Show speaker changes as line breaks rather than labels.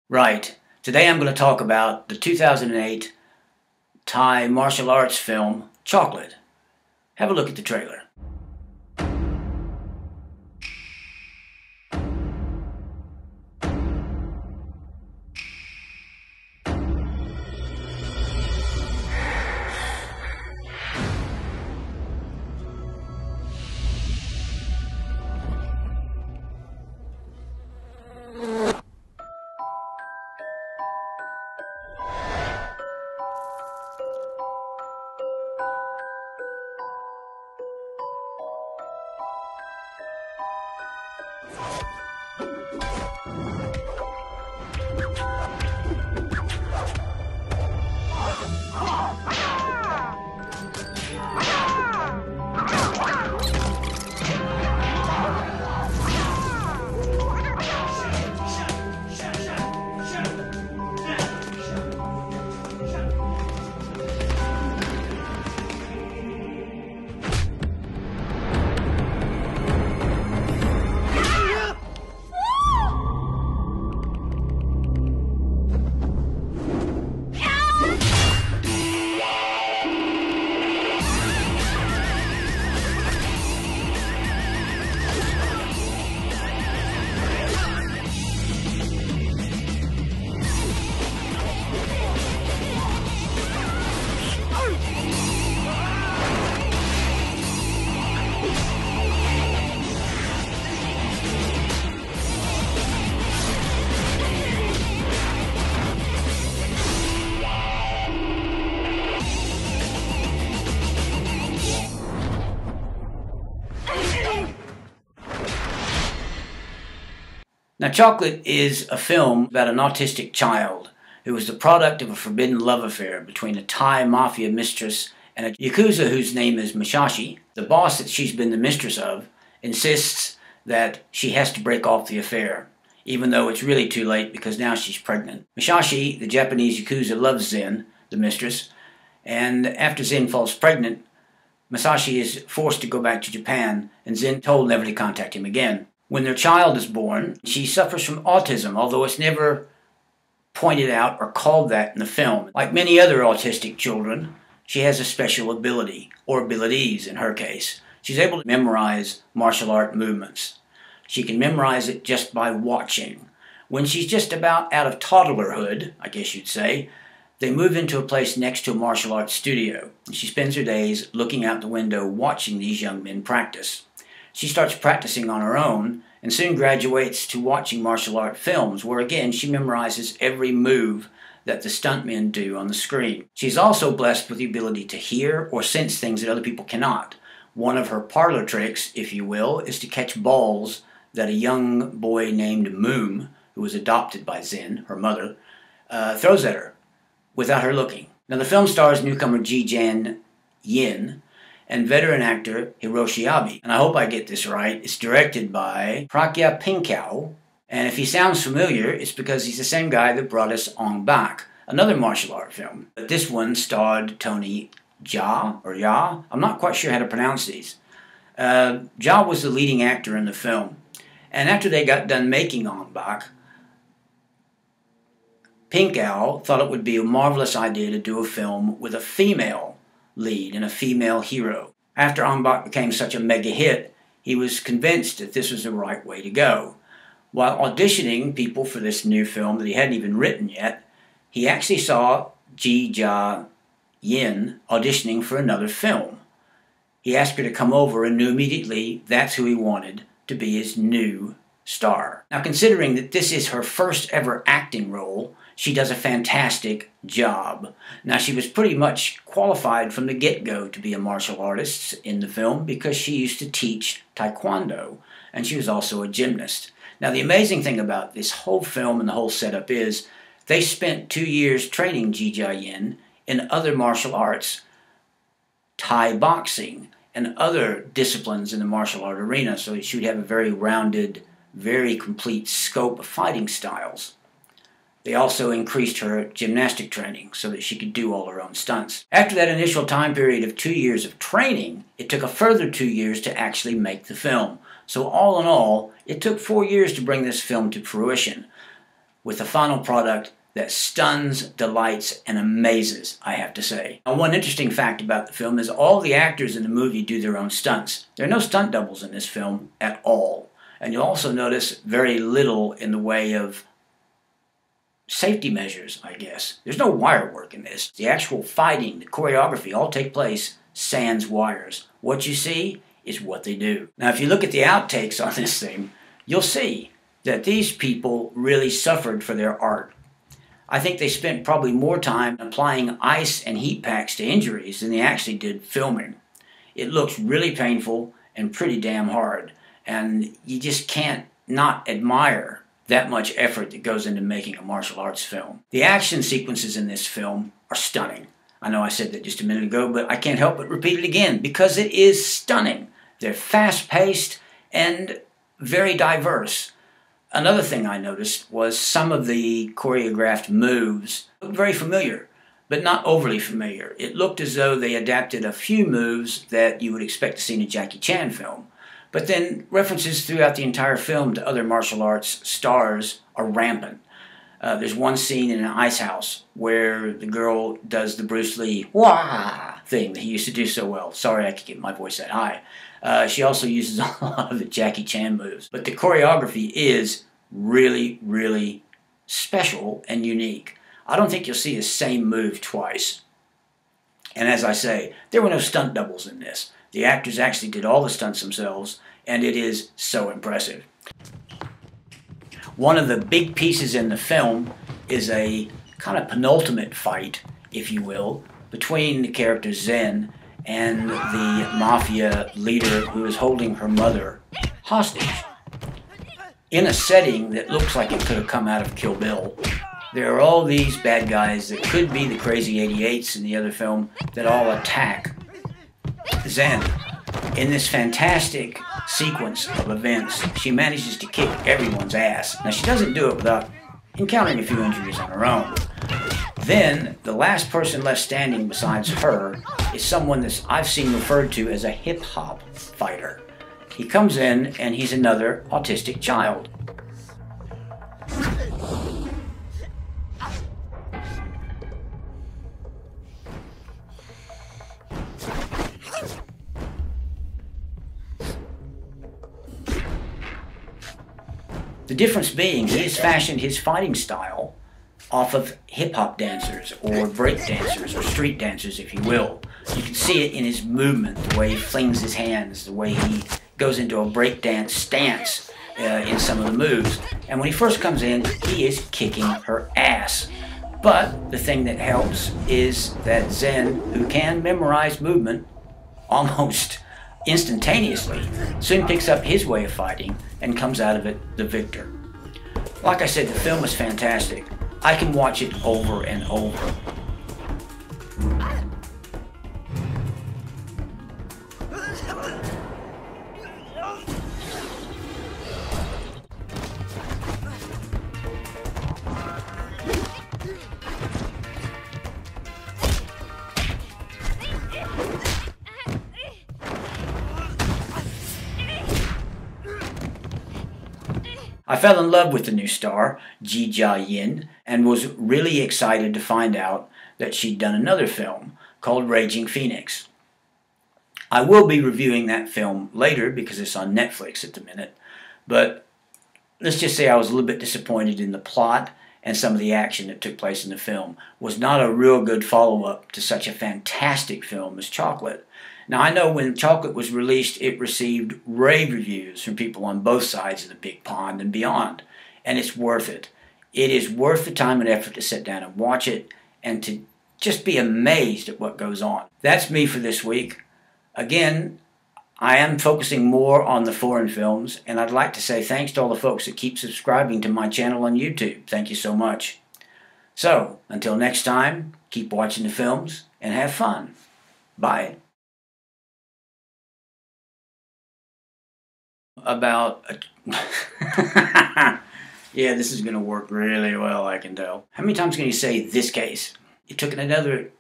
Right. Today I'm going to talk about the 2008 Thai martial arts film, Chocolate. Have a look at the trailer. Now, Chocolate is a film about an autistic child who was the product of a forbidden love affair between a Thai mafia mistress and a Yakuza whose name is Masashi. The boss that she's been the mistress of insists that she has to break off the affair, even though it's really too late because now she's pregnant. Masashi, the Japanese Yakuza, loves Zen, the mistress, and after Zen falls pregnant, Masashi is forced to go back to Japan, and Zen told never to contact him again. When their child is born, she suffers from autism, although it's never pointed out or called that in the film. Like many other autistic children, she has a special ability, or abilities in her case. She's able to memorize martial art movements. She can memorize it just by watching. When she's just about out of toddlerhood, I guess you'd say, they move into a place next to a martial arts studio. She spends her days looking out the window watching these young men practice. She starts practicing on her own and soon graduates to watching martial art films where again she memorizes every move that the stuntmen do on the screen. She's also blessed with the ability to hear or sense things that other people cannot. One of her parlor tricks, if you will, is to catch balls that a young boy named Moom, who was adopted by Zen, her mother, throws at her without her looking. Now the film stars newcomer Ji-Jan Yin and veteran actor Hiroshi Abe. And I hope I get this right. It's directed by Prakya Pinkau. And if he sounds familiar, it's because he's the same guy that brought us Ong-bak, another martial art film. But this one starred Tony Jaa, or Ya. I'm not quite sure how to pronounce these. Jaa was the leading actor in the film. And after they got done making Ong-bak, Pinkau thought it would be a marvelous idea to do a film with a female lead and a female hero. After Ong-bak became such a mega hit, he was convinced that this was the right way to go. While auditioning people for this new film that he hadn't even written yet, he actually saw Ji-Jan Yin auditioning for another film. He asked her to come over and knew immediately that's who he wanted to be his new star. Now, considering that this is her first ever acting role, she does a fantastic job. Now, she was pretty much qualified from the get-go to be a martial artist in the film because she used to teach Taekwondo, and she was also a gymnast. Now, the amazing thing about this whole film and the whole setup is they spent 2 years training Ji-Jan Yin in other martial arts, Thai boxing, and other disciplines in the martial art arena, so she would have a very rounded, very complete scope of fighting styles. They also increased her gymnastic training so that she could do all her own stunts. After that initial time period of 2 years of training, it took a further 2 years to actually make the film. So all in all, it took 4 years to bring this film to fruition. with a final product that stuns, delights, and amazes, I have to say. Now, one interesting fact about the film is all the actors in the movie do their own stunts. There are no stunt doubles in this film at all. And you'll also notice very little in the way of safety measures, I guess. There's no wire work in this. The actual fighting, the choreography, all take place sans wires. What you see is what they do. Now, if you look at the outtakes on this thing, you'll see that these people really suffered for their art. I think they spent probably more time applying ice and heat packs to injuries than they actually did filming. It looks really painful and pretty damn hard, and you just can't not admire that much effort that goes into making a martial arts film. The action sequences in this film are stunning. I know I said that just a minute ago, but I can't help but repeat it again because it is stunning. They're fast-paced and very diverse. Another thing I noticed was some of the choreographed moves looked very familiar, but not overly familiar. It looked as though they adapted a few moves that you would expect to see in a Jackie Chan film. But then references throughout the entire film to other martial arts stars are rampant. There's one scene in an ice house where the girl does the Bruce Lee wah thing that he used to do so well. Sorry I could get my voice that high. She also uses a lot of the Jackie Chan moves. But the choreography is really, really special and unique. I don't think you'll see the same move twice. And as I say, there were no stunt doubles in this. The actors actually did all the stunts themselves, and it is so impressive. One of the big pieces in the film is a kind of penultimate fight, if you will, between the character Zen and the mafia leader who is holding her mother hostage. In a setting that looks like it could have come out of Kill Bill, there are all these bad guys that could be the Crazy 88s in the other film that all attack Zen. In this fantastic sequence of events, she manages to kick everyone's ass. Now, she doesn't do it without encountering a few injuries on her own. Then, the last person left standing besides her is someone that I've seen referred to as a hip-hop fighter. He comes in, and he's another autistic child. The difference being that he's fashioned his fighting style off of hip-hop dancers or break dancers or street dancers, if you will. You can see it in his movement, the way he flings his hands, the way he goes into a breakdance stance in some of the moves. And when he first comes in, he is kicking her ass. But the thing that helps is that Zen, who can memorize movement almost instantaneously, soon picks up his way of fighting and comes out of it the victor. Like I said, the film is fantastic. I can watch it over and over. I fell in love with the new star, Ji Ja-yin, and was really excited to find out that she'd done another film called Raging Phoenix. I will be reviewing that film later because it's on Netflix at the minute, but let's just say I was a little bit disappointed in the plot and some of the action that took place in the film. It was not a real good follow-up to such a fantastic film as Chocolate. Now, I know when Chocolate was released, it received rave reviews from people on both sides of the big pond and beyond, and it's worth it. It is worth the time and effort to sit down and watch it and to just be amazed at what goes on. That's me for this week. Again, I am focusing more on the foreign films, and I'd like to say thanks to all the folks that keep subscribing to my channel on YouTube. Thank you so much. So, until next time, keep watching the films and have fun. Bye. About yeah, this is gonna work really well, I can tell. How many times can you say this case? It took it another